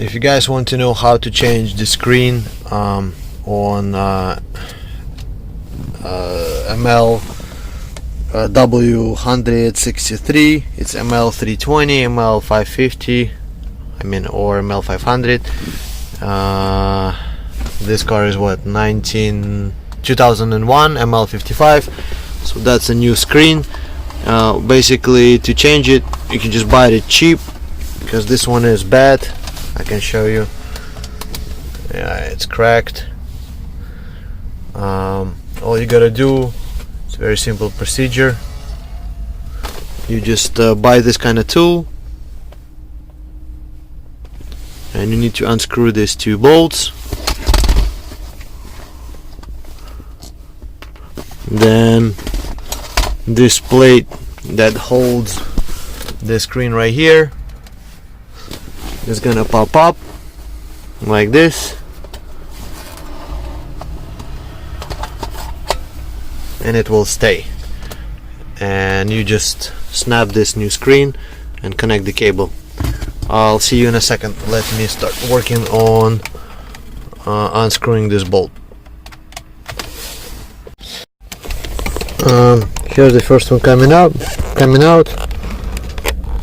If you guys want to know how to change the screen on ML W163, it's ML320, ML550, or ML500. This car is what, 2001 ML55, so that's a new screen. Basically, to change it, you can just buy it cheap, because this one is bad. I can show you. Yeah, it's cracked. All you gotta do, it's a very simple procedure. You just buy this kind of tool, and you need to unscrew these two bolts. Then this plate that holds the screen right here is gonna pop up like this, and it will stay, and you just snap this new screen and connect the cable. I'll see you in a second. Let me start working on unscrewing this bolt. Here's the first one coming out.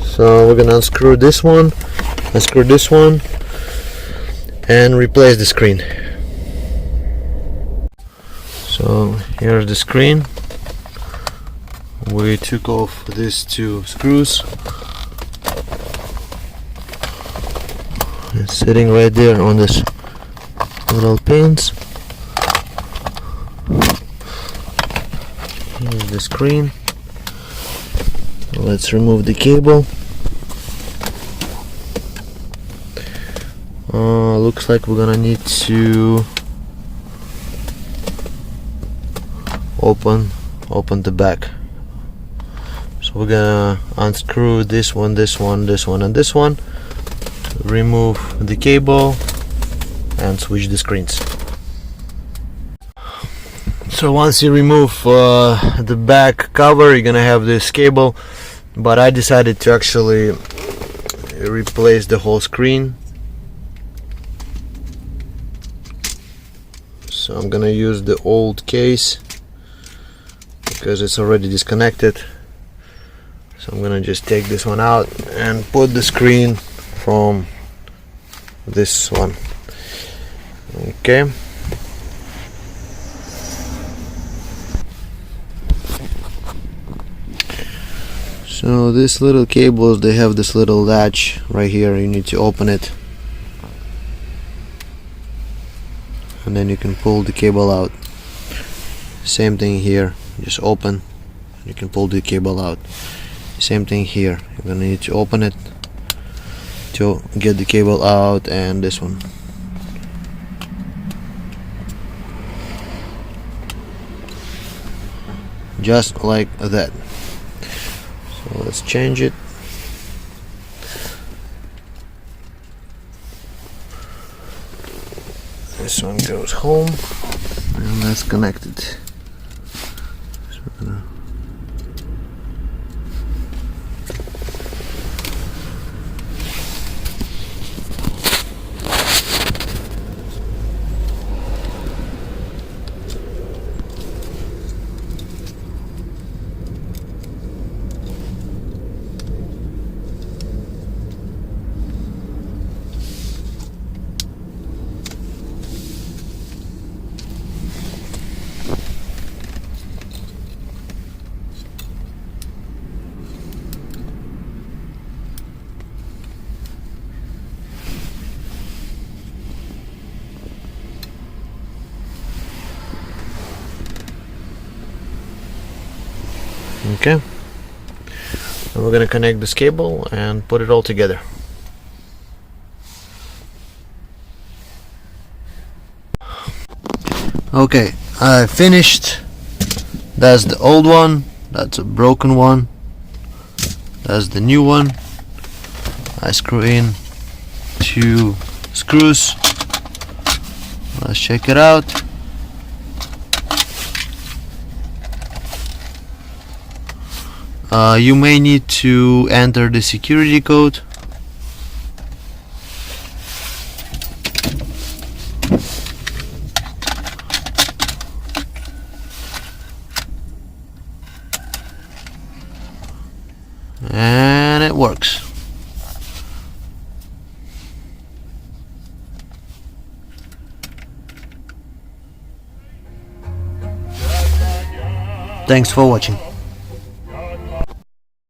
So we're gonna unscrew this one, and replace the screen. So here's the screen. We took off these two screws. It's sitting right there on this little pins. Here's the screen. Let's remove the cable. Looks like we're gonna need to open the back. So we're gonna unscrew this one, and this one. Remove the cable and switch the screens. So once you remove the back cover, you're gonna have this cable, but I decided to actually replace the whole screen. So I'm gonna use the old case because it's already disconnected. So I'm gonna just take this one out and put the screen from this one. Okay. So these little cables, they have this little latch right here. You need to open it, and then you can pull the cable out. Same thing here, just open, you can pull the cable out. Same thing here, you're gonna need to open it to get the cable out, and this one. Just like that. So let's change it. This one goes home, and let's connect it. So we're gonna okay, and we're gonna connect this cable and put it all together. Okay, I finished. That's the old one, that's a broken one, that's the new one. I screw in 2 screws. Let's check it out. You may need to enter the security code. and it works. Thanks for watching.